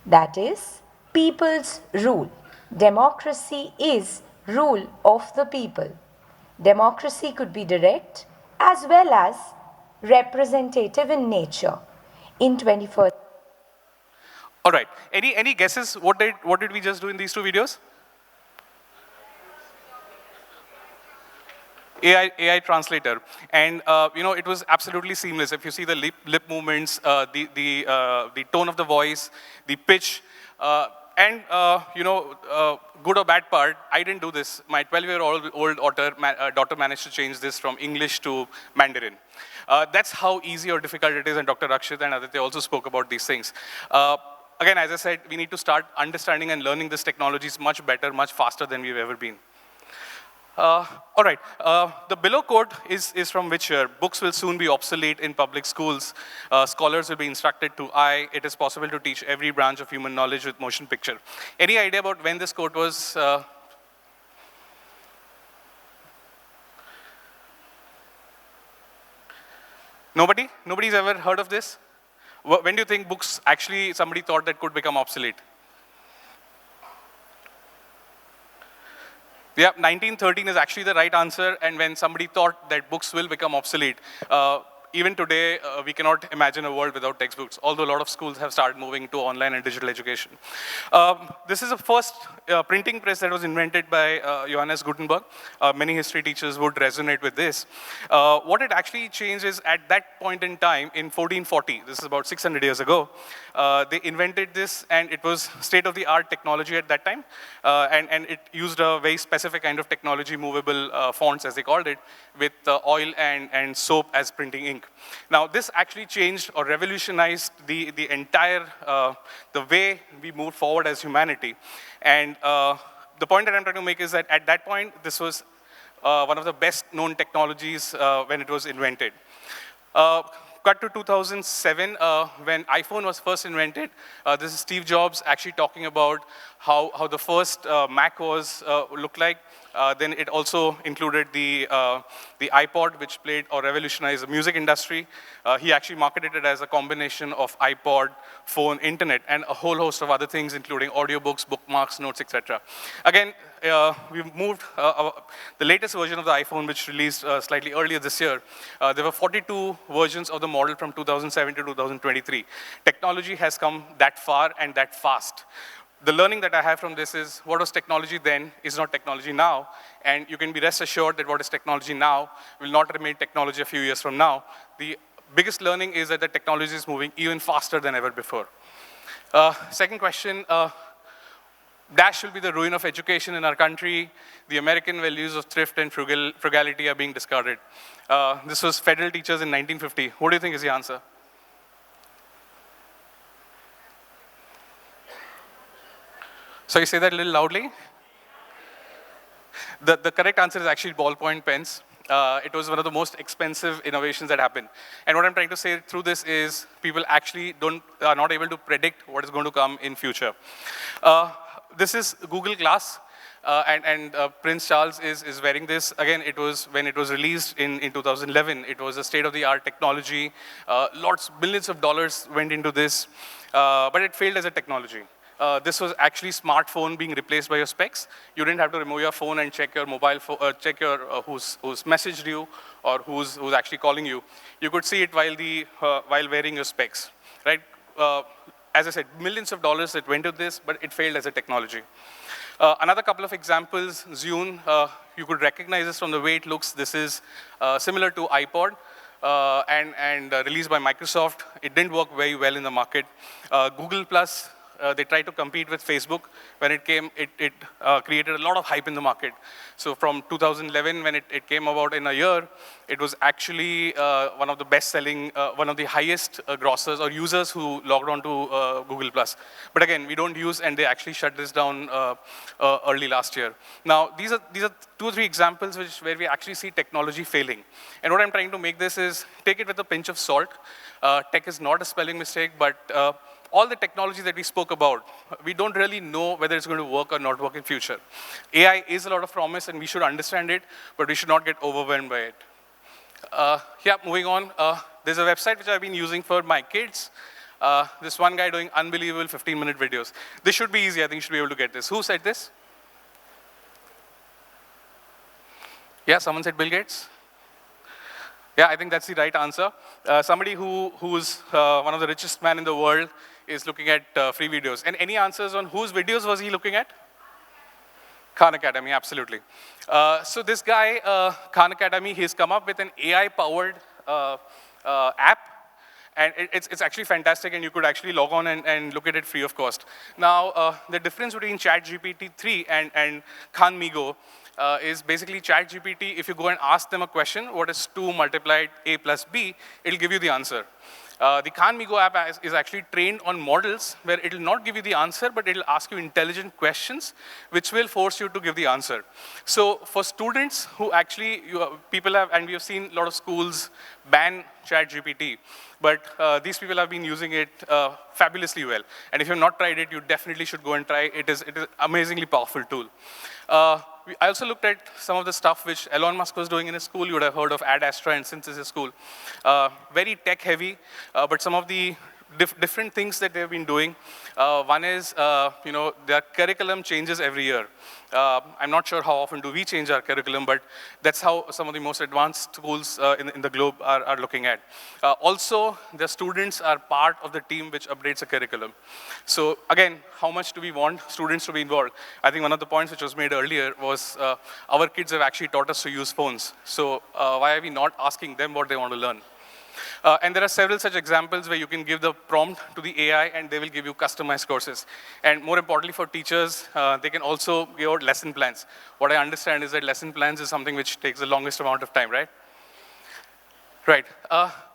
That is, people's rule. Democracy is rule of the people. Democracy could be direct as well as representative in nature. In 21st. All right. Any guesses? What did we just do in these 2 videos? AI translator, and it was absolutely seamless. If you see the lip movements, the tone of the voice, the pitch, and good or bad part, I didn't do this. My 12-year-old daughter managed to change this from English to Mandarin. That's how easy or difficult it is, and Dr. Rakshit and Aditya also spoke about these things. Again, as I said, we need to start understanding and learning these technologies much better, much faster than we've ever been. All right, the below quote is from which year? Books will soon be obsolete in public schools. Scholars will be instructed to it is possible to teach every branch of human knowledge with motion picture. Any idea about when this quote was? Nobody? Nobody's ever heard of this? When do you think books actually, somebody thought that could become obsolete? Yeah, 1913 is actually the right answer, and when somebody thought that books will become obsolete, even today, we cannot imagine a world without textbooks, although a lot of schools have started moving to online and digital education. This is the first printing press that was invented by Johannes Gutenberg. Many history teachers would resonate with this. What it actually changed is, at that point in time, in 1440, this is about 600 years ago, they invented this, and it was state-of-the-art technology at that time, and it used a very specific kind of technology, movable fonts, as they called it, with oil and soap as printing ink. Now, this actually changed or revolutionized the entire, the way we move forward as humanity. And the point that I'm trying to make is that at that point, this was one of the best known technologies when it was invented. Cut to 2007, when iPhone was first invented. This is Steve Jobs actually talking about how the first Mac was looked like. Then it also included the iPod, which played or revolutionized the music industry. He actually marketed it as a combination of iPod, phone, internet, and a whole host of other things, including audiobooks, bookmarks, notes, etc. Again, we've moved the latest version of the iPhone, which released slightly earlier this year. There were 42 versions of the model from 2007 to 2023. Technology has come that far and that fast. The learning that I have from this is what was technology then is not technology now, and you can be rest assured that what is technology now will not remain technology a few years from now. The biggest learning is that the technology is moving even faster than ever before. Second question, dash will be the ruin of education in our country. The American values of thrift and frugality are being discarded. This was federal teachers in 1950. What do you think is the answer? So you say that a little loudly? The correct answer is actually ballpoint pens. It was one of the most expensive innovations that happened. And what I'm trying to say through this is people actually are not able to predict what is going to come in future. This is Google Glass, and Prince Charles is wearing this. Again, when it was released in 2011, it was a state-of-the-art technology. Billions of dollars went into this, but it failed as a technology. This was actually smartphone being replaced by your specs. You didn't have to remove your phone and check your mobile phone, check your who's messaged you or who's actually calling you. You could see it while wearing your specs, right? As I said, millions of dollars that went to this, but it failed as a technology. Another couple of examples, Zune, you could recognize this from the way it looks. This is similar to iPod. And released by Microsoft. It didn't work very well in the market. Google Plus, they tried to compete with Facebook. When it came, it created a lot of hype in the market. So from 2011, when it came about in a year, it was actually one of the best-selling, one of the highest grossers or users who logged on to Google Plus. But again, we don't use, and they actually shut this down early last year. Now, these are 2 or 3 examples where we actually see technology failing. And what I'm trying to make this is take it with a pinch of salt. Tech is not a spelling mistake, but all the technology that we spoke about, we don't really know whether it's going to work or not work in future. AI is a lot of promise, and we should understand it, but we should not get overwhelmed by it. Yeah, moving on. There's a website which I've been using for my kids. This one guy doing unbelievable 15-minute videos. This should be easy. I think you should be able to get this. Who said this? Yeah, someone said Bill Gates. Yeah, I think that's the right answer. Somebody who's one of the richest men in the world is looking at free videos. And any answers on whose videos was he looking at? Khan Academy, absolutely. So this guy, Khan Academy, he's come up with an AI-powered app. And it's actually fantastic, and you could actually log on and look at it free of cost. Now, the difference between ChatGPT 3 and Khan Migo is basically ChatGPT, if you go and ask them a question, what is 2 multiplied A plus B, it'll give you the answer. The Khan Migo app is actually trained on models where it'll not give you the answer, but it'll ask you intelligent questions, which will force you to give the answer. So for students who actually, people have, and we have seen a lot of schools ban ChatGPT, but these people have been using it fabulously well. And if you've not tried it, you definitely should go and try. It is an amazingly powerful tool. I also looked at some of the stuff which Elon Musk was doing in his school. You would have heard of Ad Astra and Synthesis School. Very tech heavy, but some of the different things that they've been doing. One is, their curriculum changes every year. I'm not sure how often do we change our curriculum, but that's how some of the most advanced schools in the globe are looking at. Also, the students are part of the team which updates the curriculum. So again, how much do we want students to be involved? I think one of the points which was made earlier was our kids have actually taught us to use phones. So why are we not asking them what they want to learn? And there are several such examples where you can give the prompt to the AI and they will give you customized courses. And more importantly for teachers, they can also give out lesson plans. What I understand is that lesson plans is something which takes the longest amount of time, right? Right.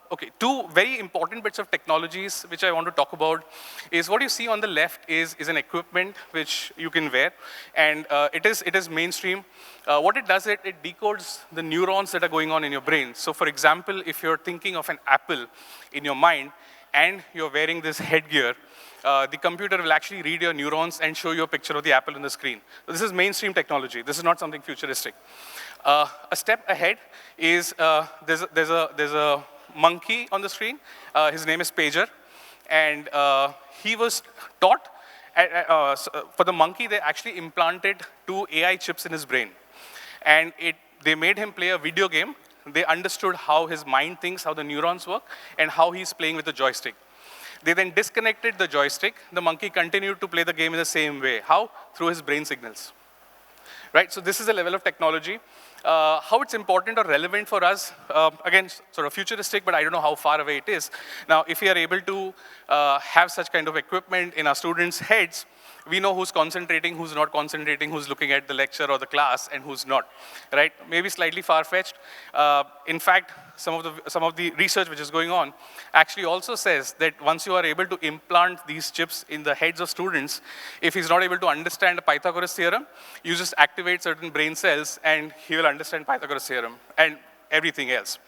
Okay, 2 very important bits of technologies which I want to talk about is what you see on the left is an equipment which you can wear, and it is mainstream. What it does, it decodes the neurons that are going on in your brain. So for example, if you're thinking of an apple in your mind and you're wearing this headgear, the computer will actually read your neurons and show you a picture of the apple on the screen. So this is mainstream technology. This is not something futuristic. A step ahead is there's a monkey on the screen. His name is Pager. And he was taught, for the monkey, they actually implanted 2 AI chips in his brain. And they made him play a video game. They understood how his mind thinks, how the neurons work, and how he's playing with the joystick. They then disconnected the joystick. The monkey continued to play the game in the same way. How? Through his brain signals. Right? So this is the level of technology. How it's important or relevant for us, again, sort of futuristic, but I don't know how far away it is. Now, if we are able to have such kind of equipment in our students' heads, we know who's concentrating, who's not concentrating, who's looking at the lecture or the class, and who's not, right? Maybe slightly far-fetched. In fact, some of the research which is going on actually also says that once you are able to implant these chips in the heads of students, if he's not able to understand the Pythagoras theorem, you just activate certain brain cells and he will understand Pythagoras theorem and everything else.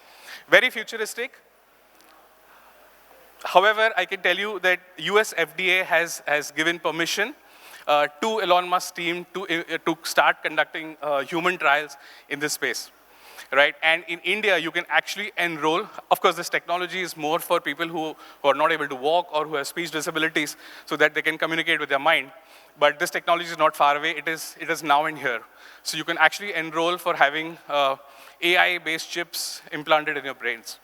Very futuristic. However, I can tell you that US FDA has given permission to Elon Musk's team to start conducting human trials in this space. Right? And in India, you can actually enroll. Of course, this technology is more for people who are not able to walk or who have speech disabilities so that they can communicate with their mind. But this technology is not far away. It is now and here. So you can actually enroll for having AI-based chips implanted in your brains.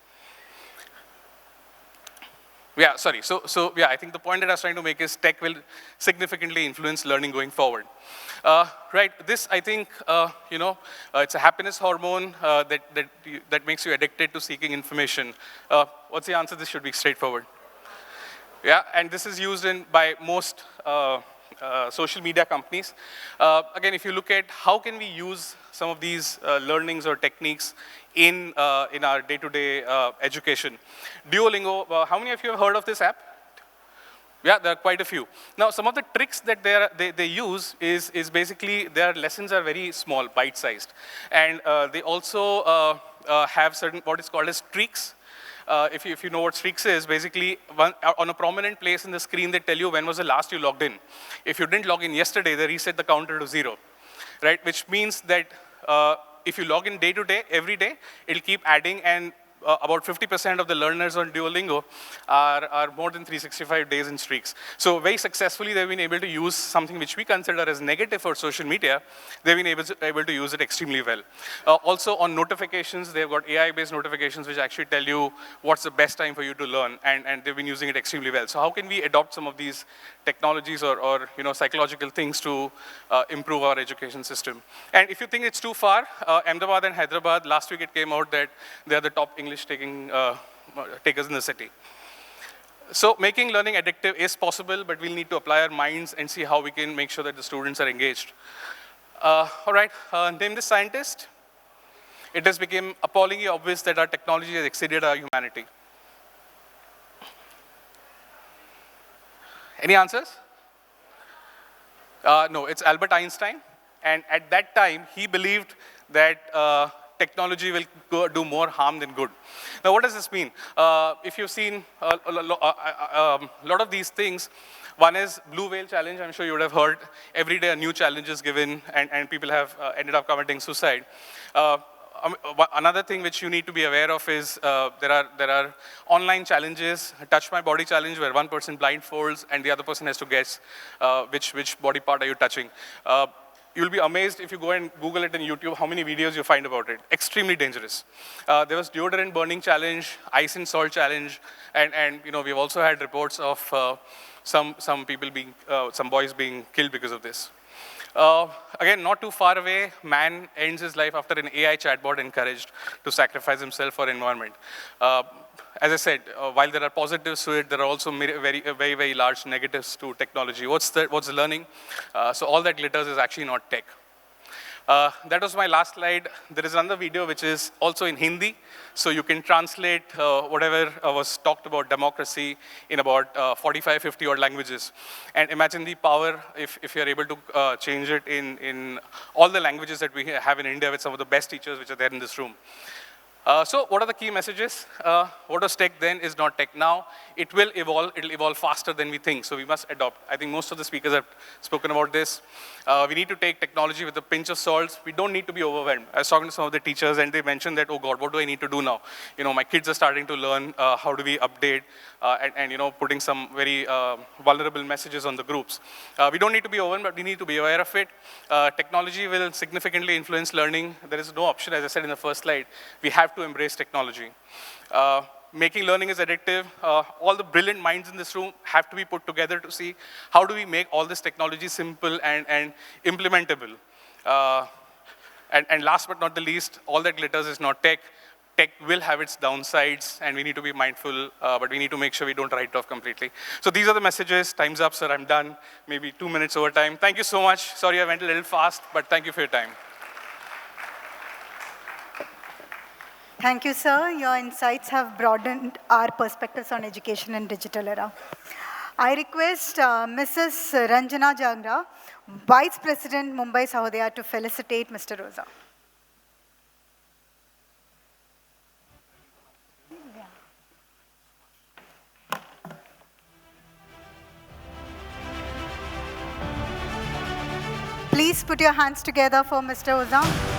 Yeah, sorry. So yeah, I think the point that I was trying to make is tech will significantly influence learning going forward. Right, this I think, it's a happiness hormone that makes you addicted to seeking information. What's the answer? This should be straightforward. Yeah, and this is used by most social media companies. Again, if you look at how can we use some of these learnings or techniques in our day-to-day education. Duolingo, how many of you have heard of this app? Yeah, there are quite a few. Now, some of the tricks that they use is basically their lessons are very small, bite-sized. And they also have certain, what is called as streaks. If you know what streaks is, basically on a prominent place in the screen, they tell you when was the last you logged in. If you didn't log in yesterday, they reset the counter to 0, right? Which means that if you log in day to day, every day, it'll keep adding, and about 50% of the learners on Duolingo are more than 365 days in streaks. So very successfully, they've been able to use something which we consider as negative for social media. They've been able to use it extremely well. Also on notifications, they've got AI-based notifications which actually tell you what's the best time for you to learn, and they've been using it extremely well. So how can we adopt some of these technologies or psychological things to improve our education system? And if you think it's too far, Ahmedabad and Hyderabad, last week it came out that they're the top English takers in the city. So making learning addictive is possible, but we'll need to apply our minds and see how we can make sure that the students are engaged. All right, name this scientist. It has become appallingly obvious that our technology has exceeded our humanity. Any answers? No, it's Albert Einstein. And at that time, he believed that technology will do more harm than good. Now, what does this mean? If you've seen a lot of these things, one is Blue Whale Challenge. I'm sure you would have heard. Every day a new challenge is given, and people have ended up committing suicide. Another thing which you need to be aware of is there are online challenges, Touch My Body Challenge, where one person blindfolds and the other person has to guess which body part are you touching. You'll be amazed if you go and Google it in YouTube, how many videos you find about it. Extremely dangerous. There was deodorant burning challenge, ice and salt challenge, and we've also had reports of some people some boys being killed because of this. Again, not too far away, man ends his life after an AI chatbot encouraged to sacrifice himself for environment. As I said, while there are positives to it, there are also very, very large negatives to technology. What's the learning? So all that glitters is actually not tech. That was my last slide. There is another video which is also in Hindi, so you can translate whatever was talked about democracy in about 45, 50 odd languages. And imagine the power if you're able to change it in all the languages that we have in India with some of the best teachers which are there in this room. So what are the key messages? What was tech then is not tech now. It will evolve. It will evolve faster than we think. So we must adopt. I think most of the speakers have spoken about this. We need to take technology with a pinch of salt. We don't need to be overwhelmed. I was talking to some of the teachers, and they mentioned that, oh God, what do I need to do now? You know, my kids are starting to learn how do we update, and you know, putting some very vulnerable messages on the groups. We don't need to be overwhelmed, but we need to be aware of it. Technology will significantly influence learning. There is no option, as I said in the first slide. We have to embrace technology. Making learning is addictive. All the brilliant minds in this room have to be put together to see how do we make all this technology simple and implementable. And last but not the least, all that glitters is not tech. Tech will have its downsides, and we need to be mindful, but we need to make sure we don't write it off completely. So these are the messages. Time's up, sir. I'm done. Maybe 2 minutes over time. Thank you so much. Sorry I went a little fast, but thank you for your time. Thank you, sir. Your insights have broadened our perspectives on education in digital era. I request Mrs. Ranjana Jangra, Vice President, Mumbai Sahodaya, to felicitate Mr. Oza. Please put your hands together for Mr. Oza.